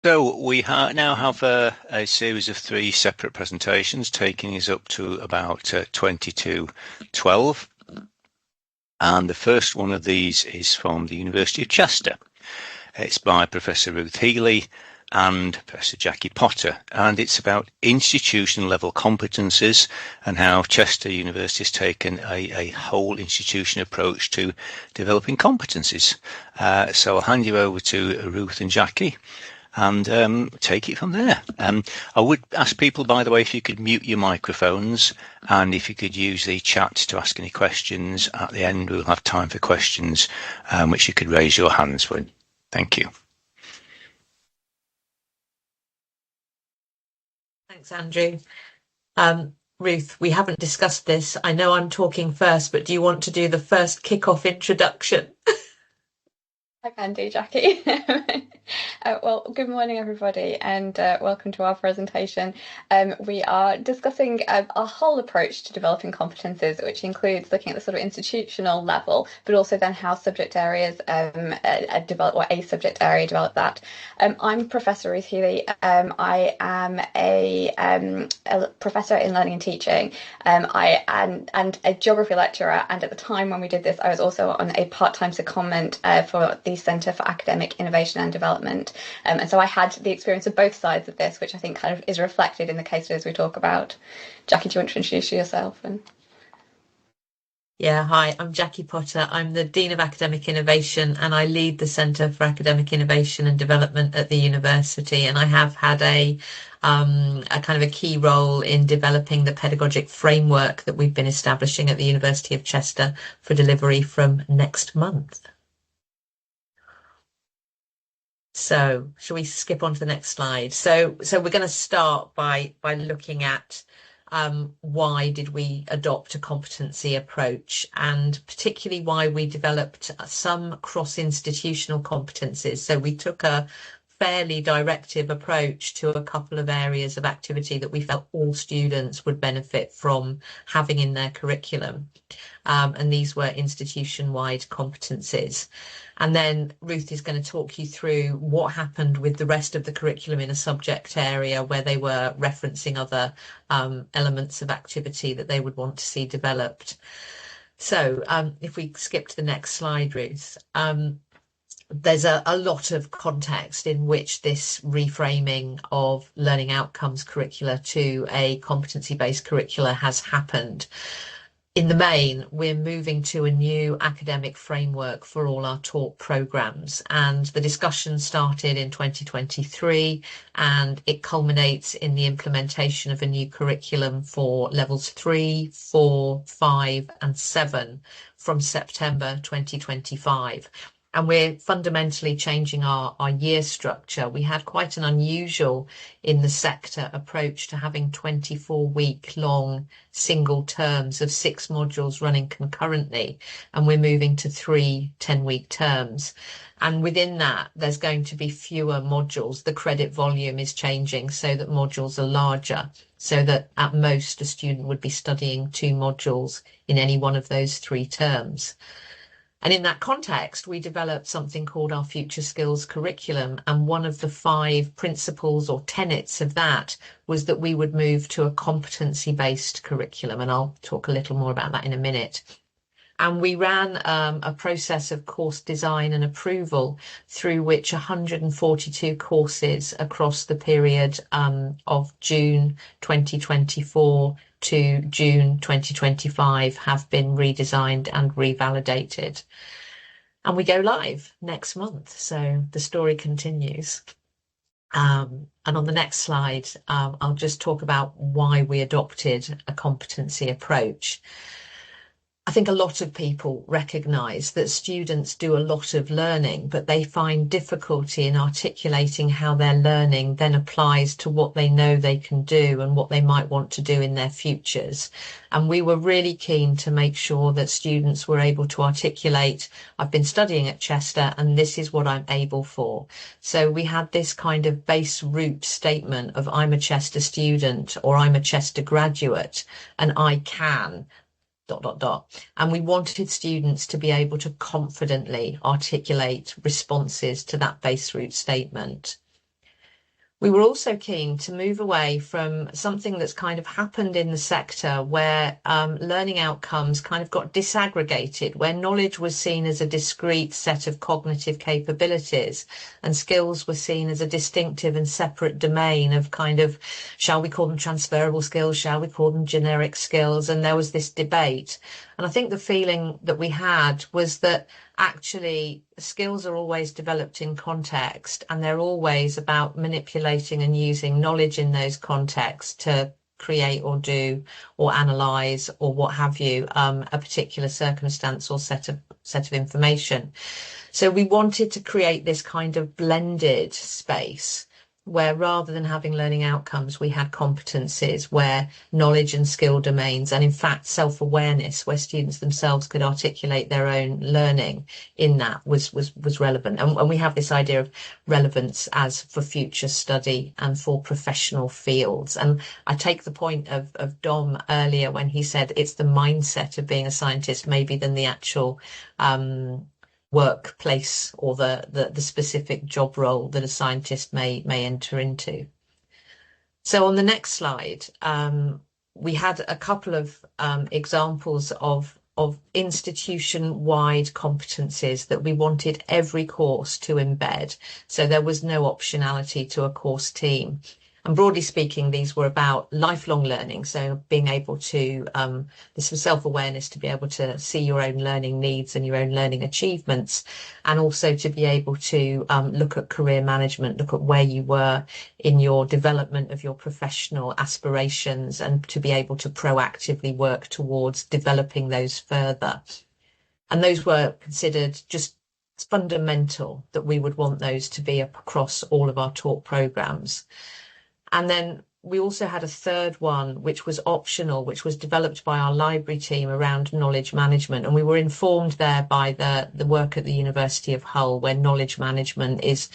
So we now have a series of three separate presentations taking us up to about 22:12. And the first one of these is from the University of Chester. It's by Professor Ruth Healey and Professor Jackie Potter, and it's about institution level competencies and how Chester University has taken a whole institution approach to developing competencies. So I'll hand you over to Ruth and Jackie and take it from there. I would ask people, by the way, if you could mute your microphones and if you could use the chat to ask any questions. At the end, we'll have time for questions, which you could raise your hands for. Thank you. Thanks, Andrew. Ruth, we haven't discussed this. I know I'm talking first, but do you want to do the first kick-off introduction? I can do, Jackie. Well, good morning, everybody, and welcome to our presentation. We are discussing a whole approach to developing competences, which includes looking at the sort of institutional level, but also then how subject areas develop, or a subject area develop that. I'm Professor Ruth Healey. I am a professor in learning and teaching. And a geography lecturer. And at the time when we did this, I was also on a part-time secondment for the Centre for Academic Innovation and Development. And so I had the experience of both sides of this, which I think kind of is reflected in the case studies we talk about. Jackie, do you want to introduce yourself? Yeah, hi, I'm Jackie Potter. I'm the Dean of Academic Innovation and I lead the Centre for Academic Innovation and Development at the university. And I have had a kind of a key role in developing the pedagogic framework that we've been establishing at the University of Chester for delivery from next month. So shall we skip on to the next slide? So we're going to start by looking at why did we adopt a competency approach, and particularly why we developed some cross-institutional competencies. So we took a fairly directive approach to a couple of areas of activity that we felt all students would benefit from having in their curriculum. And these were institution-wide competencies. And then Ruth is going to talk you through what happened with the rest of the curriculum in a subject area where they were referencing other elements of activity that they would want to see developed. So if we skip to the next slide, Ruth. There's a lot of context in which this reframing of learning outcomes curricula to a competency-based curricula has happened. In the main, we're moving to a new academic framework for all our taught programmes, and the discussion started in 2023 and it culminates in the implementation of a new curriculum for levels 3, 4, 5 and 7 from September 2025. And we're fundamentally changing our year structure. We had quite an unusual in the sector approach to having 24-week long single terms of 6 modules running concurrently, and we're moving to 3 10-week terms. And within that, there's going to be fewer modules. The credit volume is changing so that modules are larger, so that at most a student would be studying 2 modules in any one of those 3 terms. And in that context, we developed something called our Future Skills curriculum. And one of the 5 principles or tenets of that was that we would move to a competency-based curriculum. And I'll talk a little more about that in a minute. And we ran a process of course design and approval through which 142 courses across the period of June 2024 to June 2025 have been redesigned and revalidated. And we go live next month. So the story continues. And on the next slide, I'll just talk about why we adopted a competency approach. I think a lot of people recognise that students do a lot of learning, but they find difficulty in articulating how their learning then applies to what they know they can do and what they might want to do in their futures. And we were really keen to make sure that students were able to articulate, I've been studying at Chester and this is what I'm able for. So we had this kind of base root statement of I'm a Chester student or I'm a Chester graduate and I can... ... And we wanted students to be able to confidently articulate responses to that base root statement. We were also keen to move away from something that's kind of happened in the sector where learning outcomes kind of got disaggregated, where knowledge was seen as a discrete set of cognitive capabilities and skills were seen as a distinctive and separate domain of kind of, shall we call them transferable skills, shall we call them generic skills? And there was this debate. And I think the feeling that we had was that actually skills are always developed in context, and they're always about manipulating and using knowledge in those contexts to create or do or analyze or what have you, a particular circumstance or set of information. So we wanted to create this kind of blended space where rather than having learning outcomes, we had competencies where knowledge and skill domains, and in fact self-awareness, where students themselves could articulate their own learning in that was relevant. And we have this idea of relevance as for future study and for professional fields. And I take the point of Dom earlier when he said it's the mindset of being a scientist maybe than the actual workplace or the specific job role that a scientist may enter into. So on the next slide, we had a couple of examples of institution-wide competencies that we wanted every course to embed. So there was no optionality to a course team. And broadly speaking, these were about lifelong learning. So being able to, this was self-awareness to be able to see your own learning needs and your own learning achievements, and also to be able to look at career management, look at where you were in your development of your professional aspirations, and to be able to proactively work towards developing those further. And those were considered just fundamental, that we would want those to be across all of our taught programs. And then we also had a third one, which was optional, which was developed by our library team around knowledge management. And we were informed there by the work at the University of Hull, where knowledge management is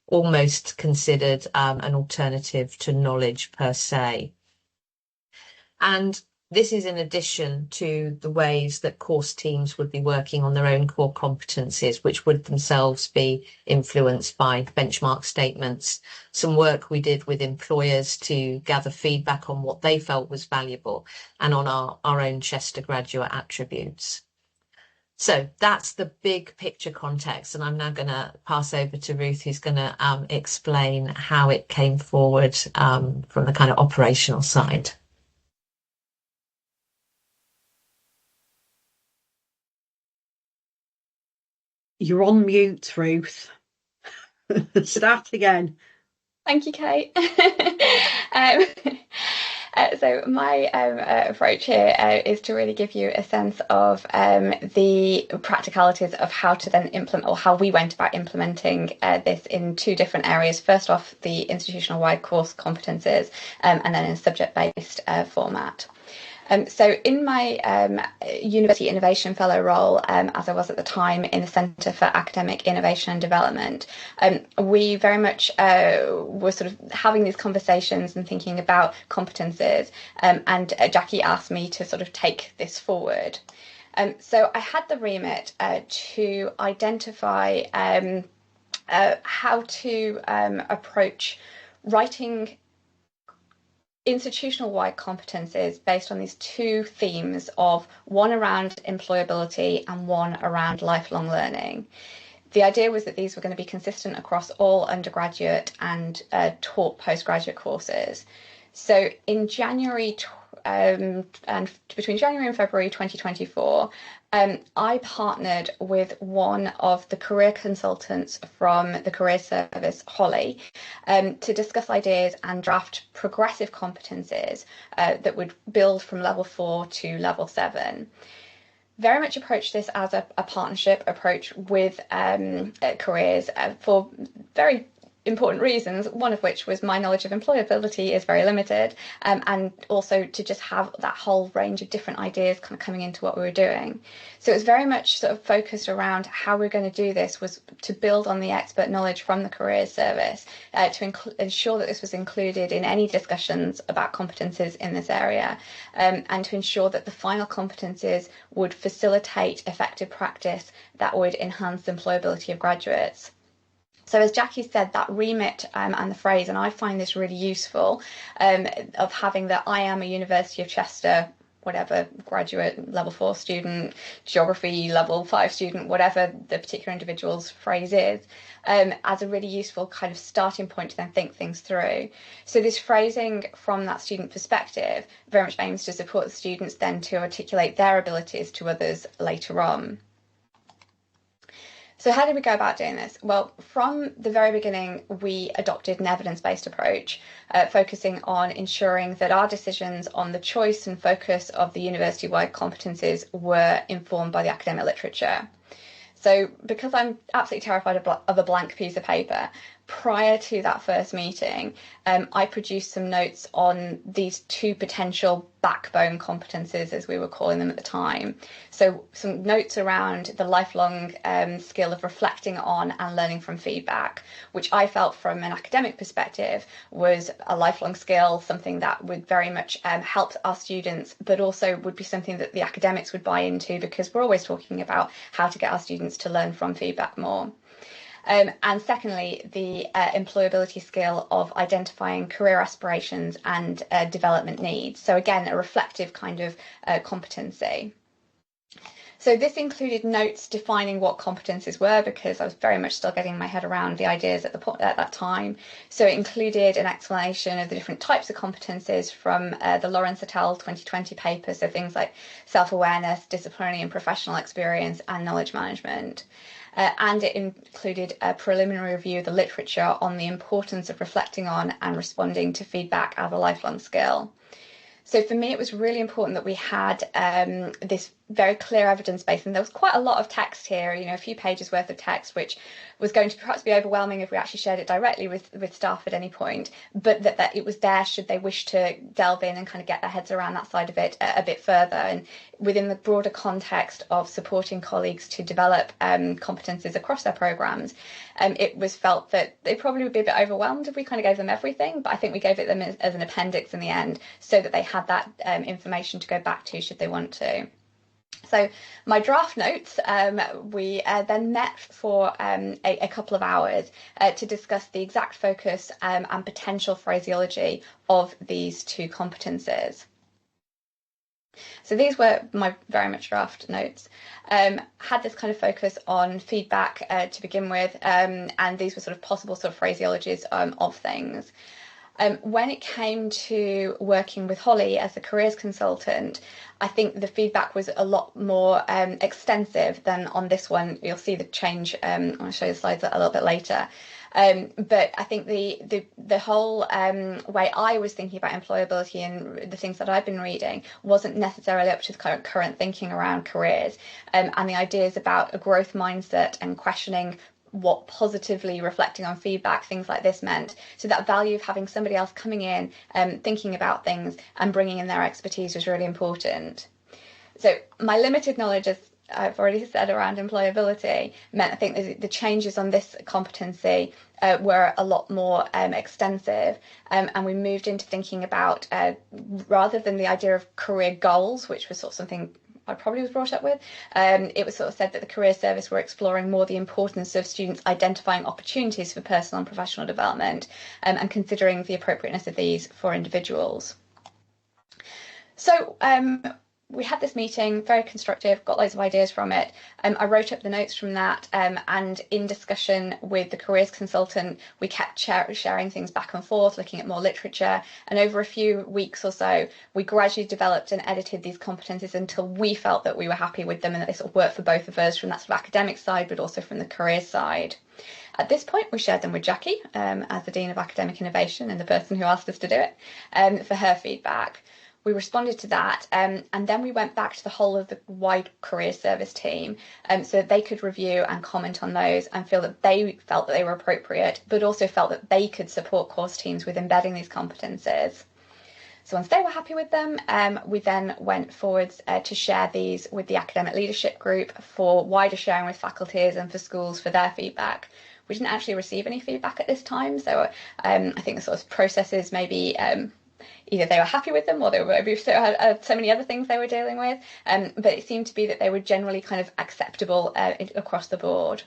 almost considered an alternative to knowledge per se. And this is in addition to the ways that course teams would be working on their own core competencies, which would themselves be influenced by benchmark statements, some work we did with employers to gather feedback on what they felt was valuable, and on our own Chester graduate attributes. So that's the big picture context, and I'm now going to pass over to Ruth, who's going to explain how it came forward from the kind of operational side. You're on mute, Ruth. Start again. Thank you, Kate. So my approach here is to really give you a sense of the practicalities of how to then implement, or how we went about implementing this in two different areas. First off, the institutional-wide course competences, and then in a subject-based format. So in my University Innovation Fellow role, as I was at the time in the Centre for Academic Innovation and Development, we very much were sort of having these conversations and thinking about competences, and Jackie asked me to sort of take this forward. So I had the remit to identify how to approach writing institutional-wide competences based on these two themes, of one around employability and one around lifelong learning. The idea was that these were going to be consistent across all undergraduate and taught postgraduate courses. So in January and between January and February 2024, I partnered with one of the career consultants from the career service, Healey, to discuss ideas and draft progressive competencies that would build from level 4 to level 7. Very much approach this as a partnership approach with careers for very important reasons, one of which was my knowledge of employability is very limited, and also to just have that whole range of different ideas kind of coming into what we were doing. So it was very much sort of focused around how we're going to do this was to build on the expert knowledge from the careers service, to ensure that this was included in any discussions about competences in this area, and to ensure that the final competences would facilitate effective practice that would enhance the employability of graduates. So as Jackie said, that remit and the phrase, and I find this really useful, of having that I am a University of Chester, whatever, graduate level 4 student, geography level 5 student, whatever the particular individual's phrase is, as a really useful kind of starting point to then think things through. So this phrasing from that student perspective very much aims to support the students then to articulate their abilities to others later on. So how did we go about doing this? Well, from the very beginning, we adopted an evidence-based approach, focusing on ensuring that our decisions on the choice and focus of the university-wide competencies were informed by the academic literature. So because I'm absolutely terrified of a blank piece of paper, prior to that first meeting, I produced some notes on these 2 potential backbone competencies, as we were calling them at the time. So some notes around the lifelong skill of reflecting on and learning from feedback, which I felt from an academic perspective was a lifelong skill, something that would very much help our students, but also would be something that the academics would buy into, because we're always talking about how to get our students to learn from feedback more. And secondly, the employability skill of identifying career aspirations and development needs. So again, a reflective kind of competency. So this included notes defining what competencies were, because I was very much still getting my head around the ideas at that time. So it included an explanation of the different types of competencies from the Lawrence et al. 2020 paper, so things like self-awareness, disciplinary and professional experience, and knowledge management. And it included a preliminary review of the literature on the importance of reflecting on and responding to feedback as a lifelong skill. So for me, it was really important that we had this very clear evidence base, and there was quite a lot of text here, a few pages worth of text, which was going to perhaps be overwhelming if we actually shared it directly with staff at any point, but that it was there should they wish to delve in and kind of get their heads around that side of it a bit further. And within the broader context of supporting colleagues to develop competencies across their programmes, it was felt that they probably would be a bit overwhelmed if we kind of gave them everything, but I think we gave it them as an appendix in the end, so that they had that information to go back to should they want to. So my draft notes, we then met for a couple of hours to discuss the exact focus and potential phraseology of these 2 competencies. So these were my very much draft notes. Had this kind of focus on feedback to begin with, and these were sort of possible sort of phraseologies of things. When it came to working with Holly as a careers consultant, I think the feedback was a lot more extensive than on this one. You'll see the change. I'll show you the slides a little bit later. But I think the whole way I was thinking about employability and the things that I've been reading wasn't necessarily up to the current thinking around careers, and the ideas about a growth mindset and questioning what positively reflecting on feedback, things like this meant. So that value of having somebody else coming in, thinking about things and bringing in their expertise was really important. So my limited knowledge, as I've already said, around employability meant I think the changes on this competency were a lot more extensive, and we moved into thinking about, rather than the idea of career goals, which was sort of something I probably was brought up with, it was sort of said that the career service were exploring more the importance of students identifying opportunities for personal and professional development, and considering the appropriateness of these for individuals. So we had this meeting, very constructive, got loads of ideas from it. I wrote up the notes from that, and in discussion with the careers consultant, we kept sharing things back and forth, looking at more literature, and over a few weeks or so, we gradually developed and edited these competencies until we felt that we were happy with them and that they sort of worked for both of us, from that sort of academic side, but also from the careers side. At this point, we shared them with Jackie, as the Dean of Academic Innovation and the person who asked us to do it, for her feedback. We responded to that, and then we went back to the whole of the wide career service team, so that they could review and comment on those and feel that they felt that they were appropriate, but also felt that they could support course teams with embedding these competencies. So once they were happy with them, we then went forwards to share these with the academic leadership group for wider sharing with faculties and for schools for their feedback. We didn't actually receive any feedback at this time, so I think the sort of processes maybe either they were happy with them or they were had so many other things they were dealing with, but it seemed to be that they were generally kind of acceptable across the board.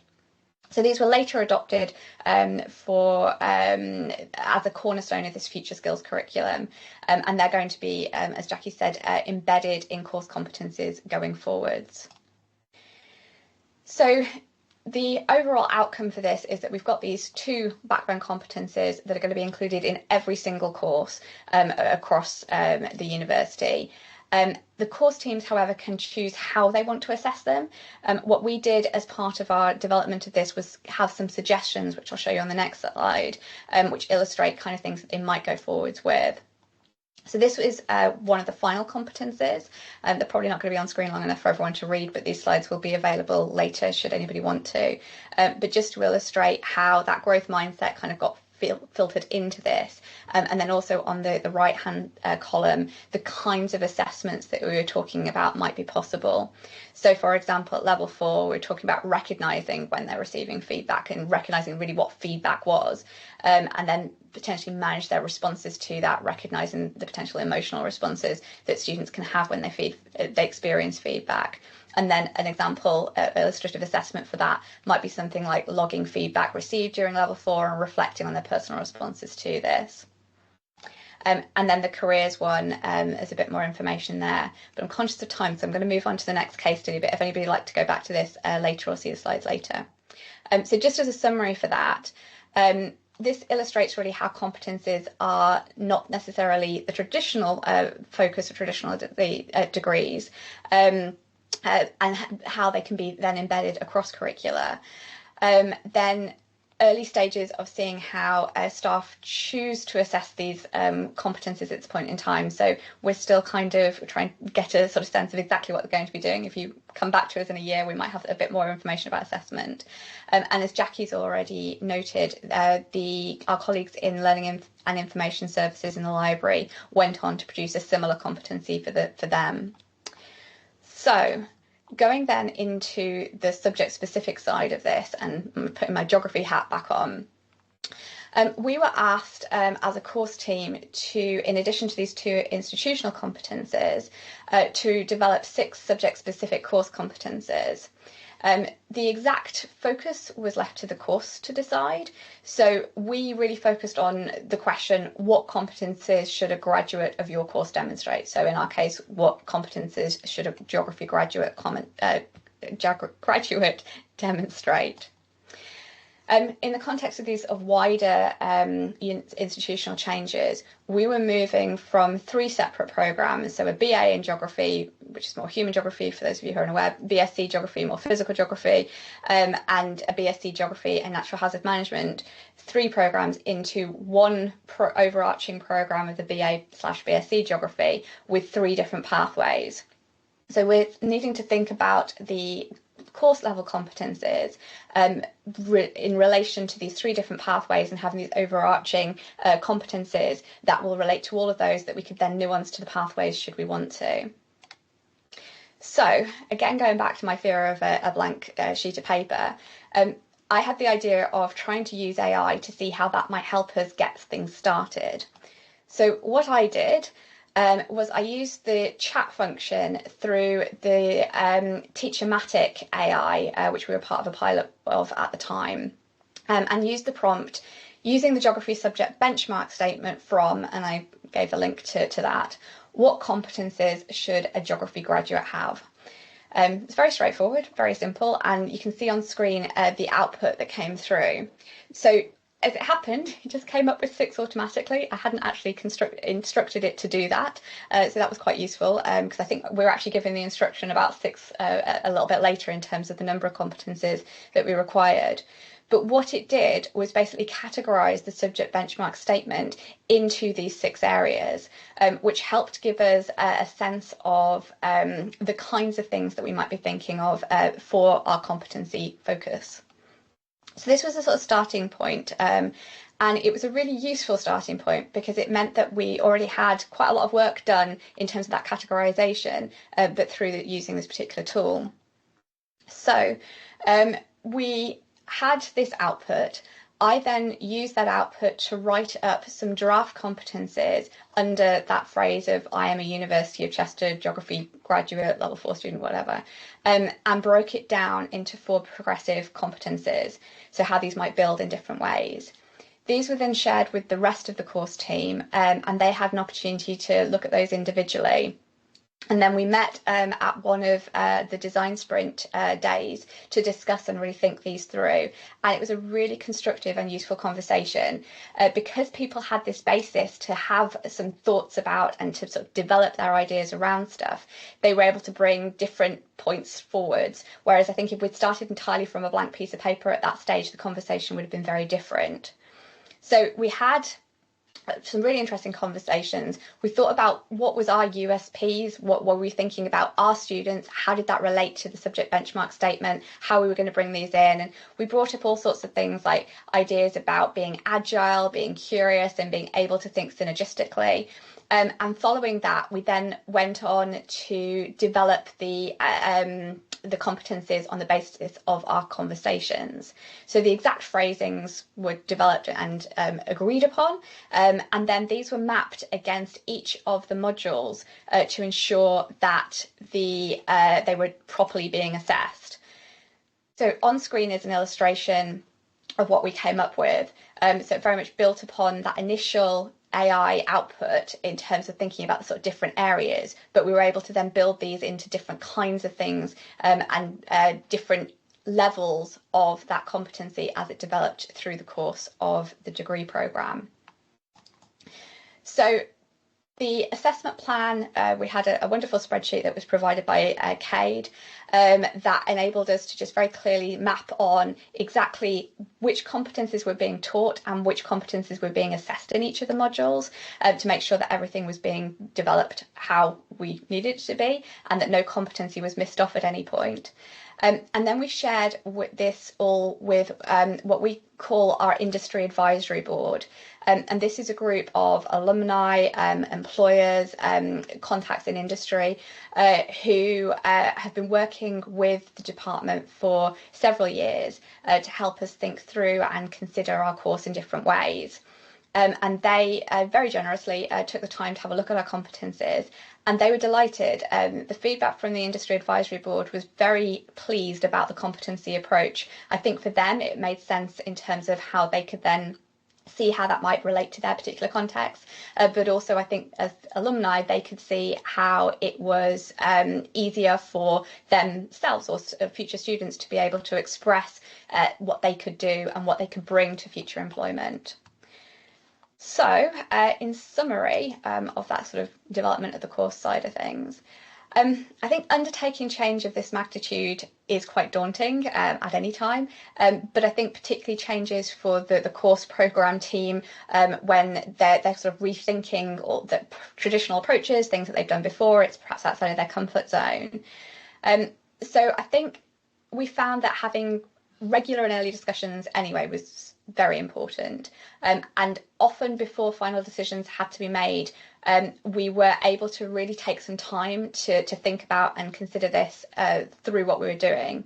So these were later adopted as a cornerstone of this future skills curriculum, and they're going to be, as Jackie said, embedded in course competencies going forwards. So the overall outcome for this is that we've got these 2 backbone competencies that are going to be included in every single course across the university. The course teams, however, can choose how they want to assess them. What we did as part of our development of this was have some suggestions, which I'll show you on the next slide, which illustrate kind of things that they might go forwards with. So this is one of the final competencies. They're probably not going to be on screen long enough for everyone to read, but these slides will be available later should anybody want to. But just to illustrate how that growth mindset kind of got filtered into this, and then also on the right hand column, the kinds of assessments that we were talking about might be possible. So for example, at level 4, we're talking about recognizing when they're receiving feedback and recognizing really what feedback was, and then potentially manage their responses to that, recognizing the potential emotional responses that students can have when they experience feedback. And then an example, illustrative assessment for that might be something like logging feedback received during level 4 and reflecting on their personal responses to this. And then the careers one, is a bit more information there, but I'm conscious of time, so I'm going to move on to the next case study, but if anybody would like to go back to this later or see the slides later. So just as a summary for that, this illustrates really how competencies are not necessarily the traditional focus of traditional degrees, and how they can be then embedded across curricula. Then early stages of seeing how staff choose to assess these competencies at this point in time. So we're still kind of trying to get a sort of sense of exactly what they're going to be doing. If you come back to us in a year, we might have a bit more information about assessment. And as Jackie's already noted, our colleagues in Learning and Information Services in the library went on to produce a similar competency for them. So going then into the subject-specific side of this, and I'm putting my geography hat back on, we were asked as a course team to, in addition to these 2 institutional competences, to develop 6 subject-specific course competences. The exact focus was left to the course to decide. So we really focused on the question, what competences should a graduate of your course demonstrate? So in our case, what competences should a geography graduate demonstrate? In the context of these wider institutional changes, we were moving from 3 separate programs, so a BA in geography, which is more human geography for those of you who are unaware, BSc geography, more physical geography, and a BSc geography and natural hazard management, 3 programs into one overarching program of the BA/BSc geography with 3 different pathways. So we're needing to think about the course level competences in relation to these 3 different pathways and having these overarching competences that will relate to all of those that we could then nuance to the pathways should we want to. So again, going back to my fear of a blank sheet of paper, I had the idea of trying to use AI to see how that might help us get things started. So what I did was I used the chat function through the Teachermatic AI, which we were part of a pilot of at the time, and used the prompt using the geography subject benchmark statement from, and I gave the link to that, what competences should a geography graduate have? It's very straightforward, very simple, and you can see on screen the output that came through. So as it happened, it just came up with 6 automatically. I hadn't actually instructed it to do that, so that was quite useful, because I think we're actually given the instruction about 6 a little bit later in terms of the number of competencies that we required. But what it did was basically categorise the subject benchmark statement into these 6 areas, which helped give us a sense of the kinds of things that we might be thinking of for our competency focus. So this was a sort of starting point, and it was a really useful starting point because it meant that we already had quite a lot of work done in terms of that categorisation, but through using this particular tool. So we had this output, I then use that output to write up some draft competencies under that phrase of I am a University of Chester geography graduate, level 4 student, whatever, and broke it down into 4 progressive competencies, so how these might build in different ways. These were then shared with the rest of the course team, and they had an opportunity to look at those individually. And then we met at one of the design sprint days to discuss and really think these through. And it was a really constructive and useful conversation because people had this basis to have some thoughts about and to sort of develop their ideas around stuff. They were able to bring different points forwards. Whereas I think if we'd started entirely from a blank piece of paper at that stage, the conversation would have been very different. So we had some really interesting conversations. We thought about what was our USPs, what were we thinking about our students, how did that relate to the subject benchmark statement, how we were going to bring these in. And we brought up all sorts of things like ideas about being agile, being curious, and being able to think synergistically. And following that, we then went on to develop the competencies on the basis of our conversations. So the exact phrasings were developed and agreed upon, and then these were mapped against each of the modules to ensure that they were properly being assessed. So on screen is an illustration of what we came up with. So it very much built upon that initial AI output in terms of thinking about the sort of different areas, but we were able to then build these into different kinds of things and different levels of that competency as it developed through the course of the degree programme. So the assessment plan, we had a wonderful spreadsheet that was provided by Cade that enabled us to just very clearly map on exactly which competencies were being taught and which competencies were being assessed in each of the modules to make sure that everything was being developed how we needed it to be and that no competency was missed off at any point. And then we shared this all with what we call our industry advisory board. And this is a group of alumni, employers, contacts in industry who have been working with the department for several years to help us think through and consider our course in different ways. And they very generously took the time to have a look at our competencies, and they were delighted. The feedback from the Industry Advisory Board was very pleased about the competency approach. I think for them it made sense in terms of how they could then see how that might relate to their particular context, but also I think as alumni they could see how it was easier for themselves or future students to be able to express what they could do and what they could bring to future employment. So, in summary of that sort of development of the course side of things, I think undertaking change of this magnitude is quite daunting at any time, but I think particularly changes for the course programme team when they're sort of rethinking all the traditional approaches, things that they've done before, it's perhaps outside of their comfort zone. So I think we found that having regular and early discussions anyway was very important, and often before final decisions had to be made, we were able to really take some time to think about and consider this through what we were doing.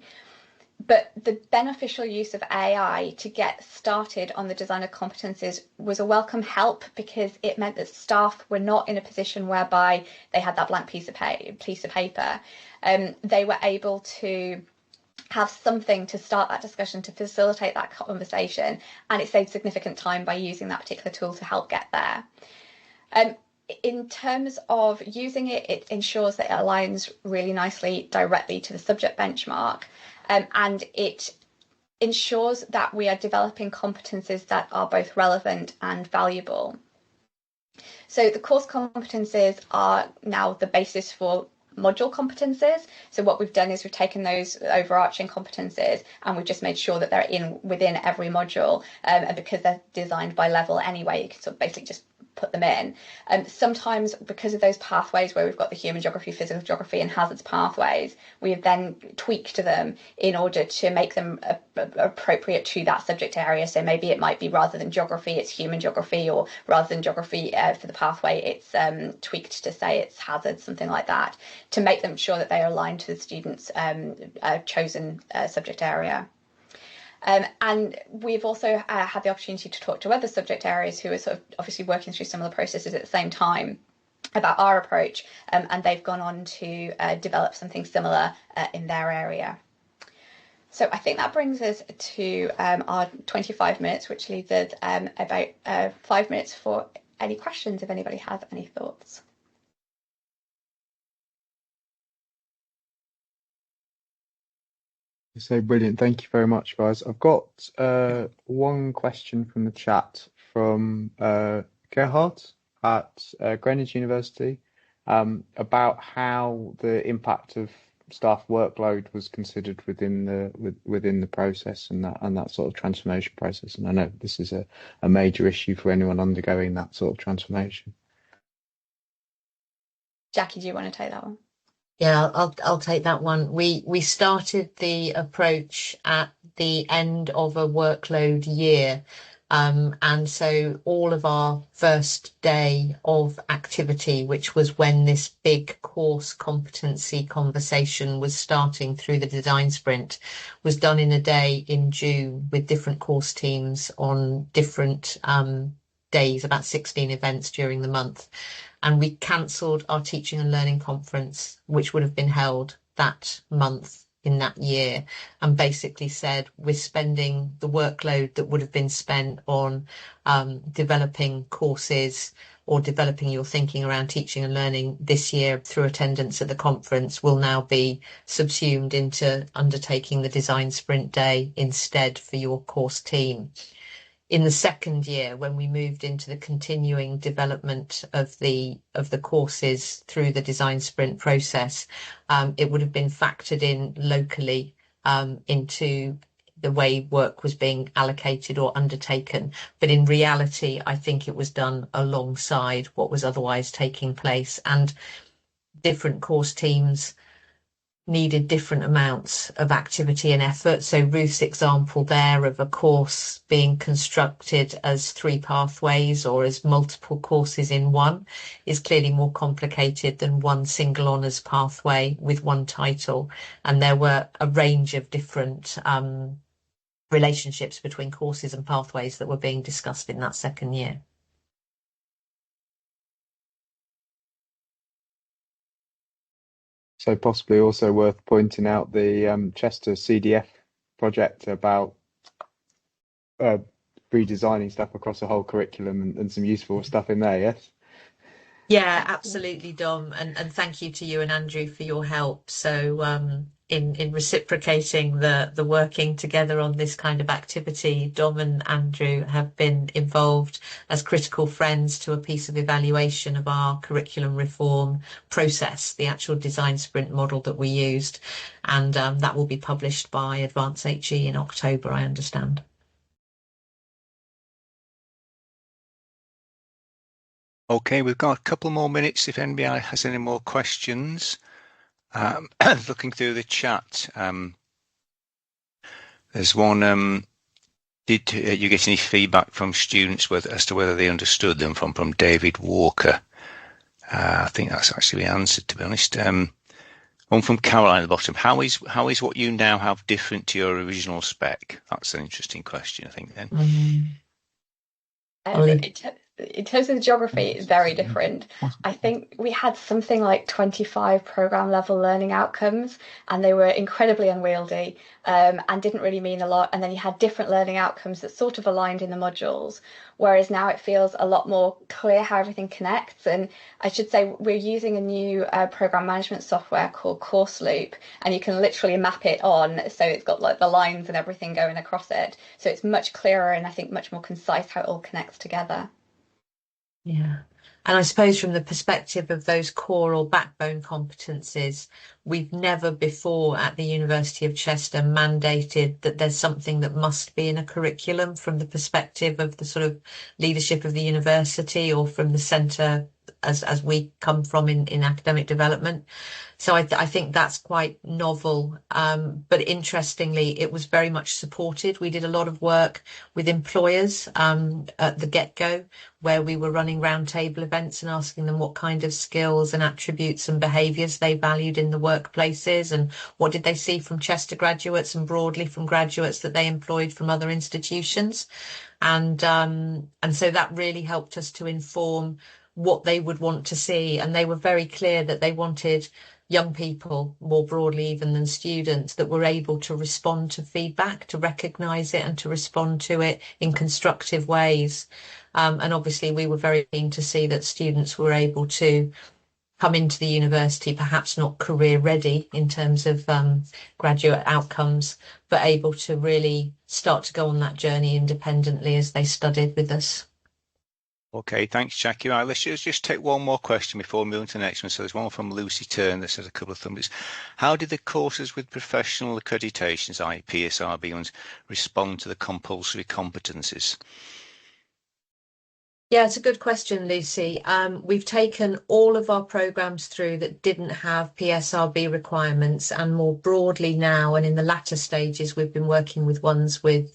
But the beneficial use of AI to get started on the design of competencies was a welcome help because it meant that staff were not in a position whereby they had that blank piece of paper. They were able to have something to start that discussion, to facilitate that conversation, and it saved significant time by using that particular tool to help get there. In terms of using it, it ensures that it aligns really nicely directly to the subject benchmark, and it ensures that we are developing competencies that are both relevant and valuable. So the course competencies are now the basis for module competencies. So what we've done is we've taken those overarching competencies and we've just made sure that they're within every module, and because they're designed by level anyway, you can sort of basically just put them in. Sometimes because of those pathways where we've got the human geography, physical geography and hazards pathways, we have then tweaked them in order to make them appropriate to that subject area. So maybe it might be rather than geography, it's human geography, or rather than geography for the pathway, it's tweaked to say it's hazards, something like that, to make them sure that they are aligned to the student's chosen subject area. And we've also had the opportunity to talk to other subject areas who are sort of obviously working through similar processes at the same time about our approach, and they've gone on to develop something similar in their area. So I think that brings us to our 25 minutes, which leaves us about 5 minutes for any questions if anybody has any thoughts. So brilliant. Thank you very much, guys. I've got one question from the chat from Gerhard at Greenwich University about how the impact of staff workload was considered within the process and that sort of transformation process. And I know this is a major issue for anyone undergoing that sort of transformation. Jackie, do you want to take that one? Yeah, I'll take that one. We started the approach at the end of a workload year. And so all of our first day of activity, which was when this big course competency conversation was starting through the design sprint, was done in a day in June with different course teams on different days, about 16 events during the month. And we cancelled our teaching and learning conference, which would have been held that month in that year, and basically said we're spending the workload that would have been spent on developing courses or developing your thinking around teaching and learning this year through attendance at the conference will now be subsumed into undertaking the design sprint day instead for your course team. In the second year, when we moved into the continuing development of the courses through the design sprint process, it would have been factored in locally into the way work was being allocated or undertaken. But in reality, I think it was done alongside what was otherwise taking place, and different course teams needed different amounts of activity and effort. So Ruth's example there of a course being constructed as 3 pathways or as multiple courses in one is clearly more complicated than one single honours pathway with one title. And there were a range of different relationships between courses and pathways that were being discussed in that second year. So possibly also worth pointing out the Chester CDF project about redesigning stuff across the whole curriculum and some useful stuff in there, yes? Yeah, absolutely, Dom. And thank you to you and Andrew for your help. So in reciprocating the working together on this kind of activity, Dom and Andrew have been involved as critical friends to a piece of evaluation of our curriculum reform process, the actual design sprint model that we used. And that will be published by Advance HE in October, I understand. Okay, we've got a couple more minutes if anybody has any more questions. Looking through the chat, there's one, did you get any feedback from students as to whether they understood them from David Walker? I think that's actually answered, to be honest. One from Caroline at the bottom. How is what you now have different to your original spec? That's an interesting question, I think, then. In terms of the geography, it's very different. I think we had something like 25 program level learning outcomes, and they were incredibly unwieldy and didn't really mean a lot. And then you had different learning outcomes that sort of aligned in the modules, whereas now it feels a lot more clear how everything connects. And I should say we're using a new program management software called Course Loop, and you can literally map it on, so it's got like the lines and everything going across it. So it's much clearer and I think much more concise how it all connects together. Yeah. And I suppose from the perspective of those core or backbone competencies, we've never before at the University of Chester mandated that there's something that must be in a curriculum from the perspective of the sort of leadership of the university or from the centre as we come from in academic development. So I think that's quite novel. But interestingly, it was very much supported. We did a lot of work with employers at the get-go, where we were running roundtable events and asking them what kind of skills and attributes and behaviours they valued in the workplaces, and what did they see from Chester graduates and broadly from graduates that they employed from other institutions. And so that really helped us to inform what they would want to see. And they were very clear that they wanted young people, more broadly even than students, that were able to respond to feedback, to recognise it and to respond to it in constructive ways. And obviously we were very keen to see that students were able to come into the university, perhaps not career ready in terms of graduate outcomes, but able to really start to go on that journey independently as they studied with us. Okay, thanks, Jackie. Right, let's just take one more question before moving to the next one. So there's one from Lucy Turn that says a couple of things. How did the courses with professional accreditations, i.e. PSRB ones, respond to the compulsory competencies? Yeah, it's a good question, Lucy. We've taken all of our programmes through that didn't have PSRB requirements, and more broadly now, and in the latter stages, we've been working with ones with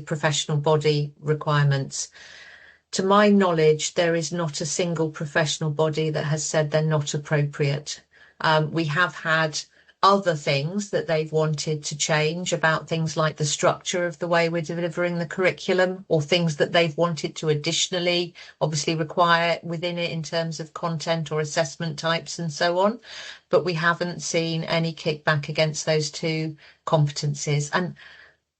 professional body requirements. To my knowledge, there is not a single professional body that has said they're not appropriate. We have had other things that they've wanted to change about things like the structure of the way we're delivering the curriculum, or things that they've wanted to additionally obviously require within it in terms of content or assessment types and so on. But we haven't seen any kickback against those two competencies. And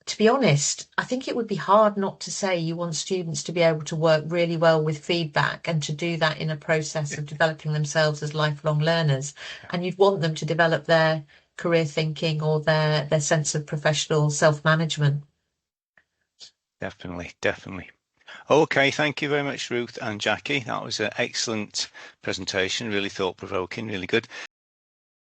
to be honest, I think it would be hard not to say you want students to be able to work really well with feedback and to do that in a process of developing themselves as lifelong learners. And you'd want them to develop their career thinking or their sense of professional self-management. Definitely, definitely. Okay, thank you very much, Ruth and Jackie. That was an excellent presentation, really thought-provoking, really good.